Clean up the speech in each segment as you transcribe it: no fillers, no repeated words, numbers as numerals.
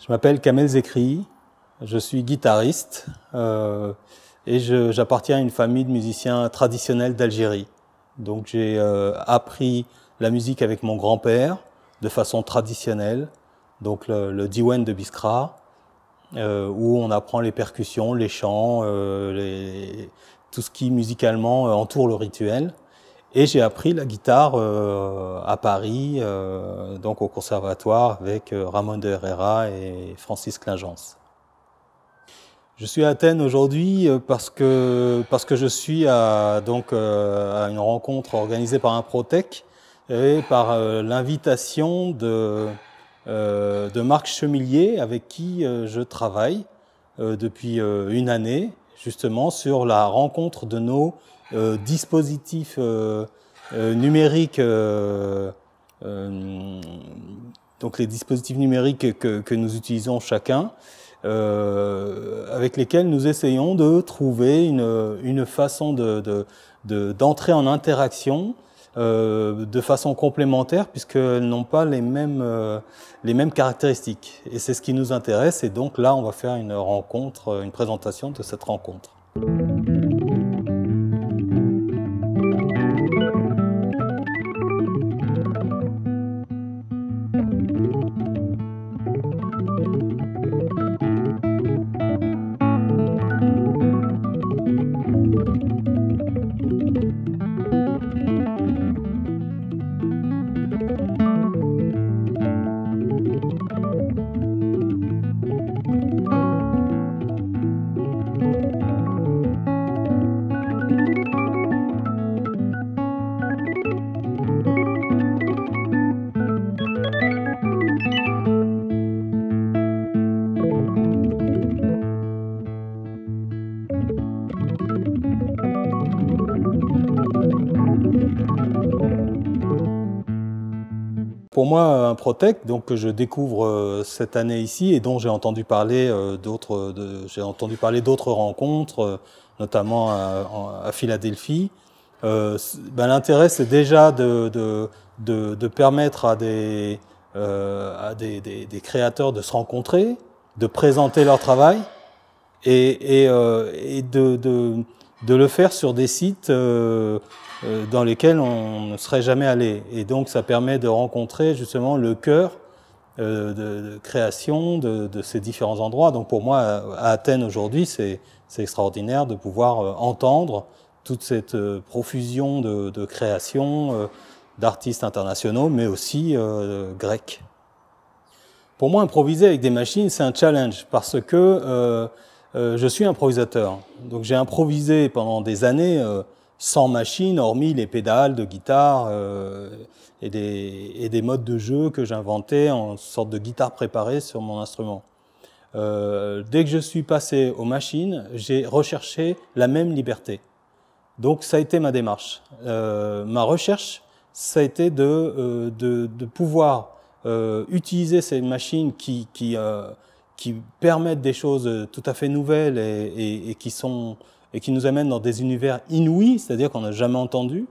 Je m'appelle Kamel Zekri, je suis guitariste et j'appartiens à une famille de musiciens traditionnels d'Algérie. Donc j'ai appris la musique avec mon grand-père de façon traditionnelle, donc le diwan de Biskra, où on apprend les percussions, les chants, tout ce qui musicalement entoure le rituel. Et j'ai appris la guitare à Paris, donc au conservatoire avec Ramon de Herrera et Francis Clingens. Je suis à Athènes aujourd'hui parce que je suis à une rencontre organisée par un Protec et par l'invitation de Marc Chemillier, avec qui je travaille depuis une année, justement sur la rencontre de nos dispositifs numériques, donc les dispositifs numériques que nous utilisons chacun, avec lesquels nous essayons de trouver une façon d'entrer en interaction de façon complémentaire, puisqu'elles n'ont pas les mêmes caractéristiques. Et c'est ce qui nous intéresse, et donc là on va faire une rencontre, une présentation de cette rencontre. Pour moi, un Protec, donc que je découvre cette année ici et dont j'ai entendu parler d'autres rencontres, notamment à Philadelphie. L'intérêt, c'est déjà de permettre à des créateurs de se rencontrer, de présenter leur travail et de le faire sur des sites dans lesquels on ne serait jamais allé. Et donc ça permet de rencontrer justement le cœur de création de ces différents endroits. Donc pour moi, à Athènes aujourd'hui, c'est extraordinaire de pouvoir entendre toute cette profusion de création d'artistes internationaux, mais aussi grecs. Pour moi, improviser avec des machines, c'est un challenge parce que je suis improvisateur. Donc j'ai improvisé pendant des années sans machine, hormis les pédales de guitare et des modes de jeu que j'inventais en sorte de guitare préparée sur mon instrument. Dès que je suis passé aux machines, j'ai recherché la même liberté. Donc ça a été ma démarche. Ma recherche, ça a été de pouvoir utiliser ces machines qui permettent des choses tout à fait nouvelles et qui nous amènent dans des univers inouïs, c'est-à-dire qu'on n'a jamais entendu.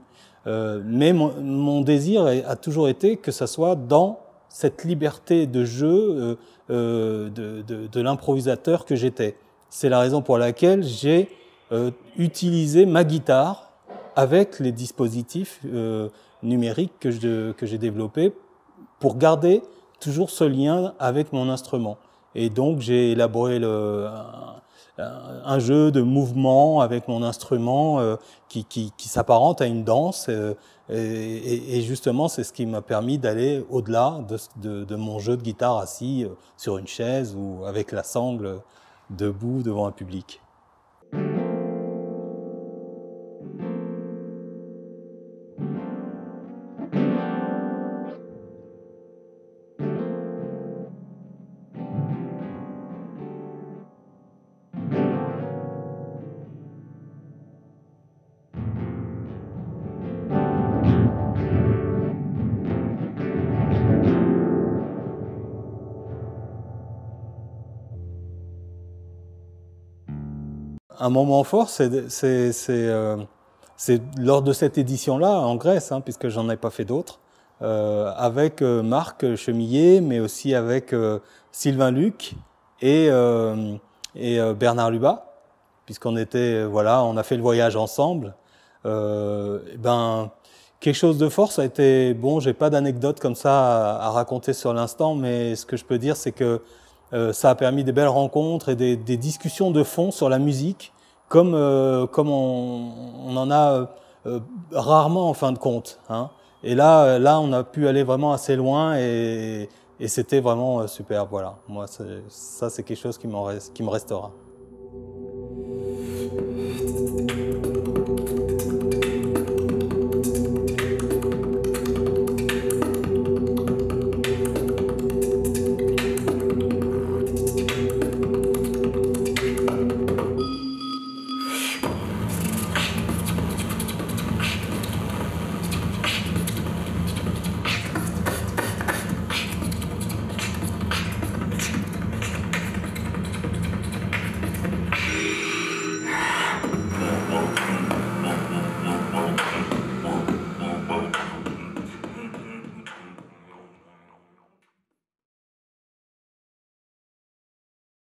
Mais mon désir a toujours été que ça soit dans cette liberté de jeu de l'improvisateur que j'étais. C'est la raison pour laquelle j'ai utilisé ma guitare avec les dispositifs numériques que j'ai développés pour garder toujours ce lien avec mon instrument. Et donc j'ai élaboré un jeu de mouvement avec mon instrument qui s'apparente à une danse et justement c'est ce qui m'a permis d'aller au-delà de mon jeu de guitare assis sur une chaise ou avec la sangle debout devant un public. Un moment fort, c'est lors de cette édition-là, en Grèce, puisque j'en ai pas fait d'autres. avec Marc Chemillet, mais aussi avec Sylvain Luc et Bernard Lubat, puisqu'on était, voilà, on a fait le voyage ensemble. Quelque chose de fort, ça a été, bon, j'ai pas d'anecdote comme ça à raconter sur l'instant, mais ce que je peux dire, c'est que ça a permis des belles rencontres et des discussions de fond sur la musique, comme on en a rarement en fin de compte, hein. Et là, on a pu aller vraiment assez loin et c'était vraiment super. Voilà, moi, ça, c'est quelque chose qui me restera.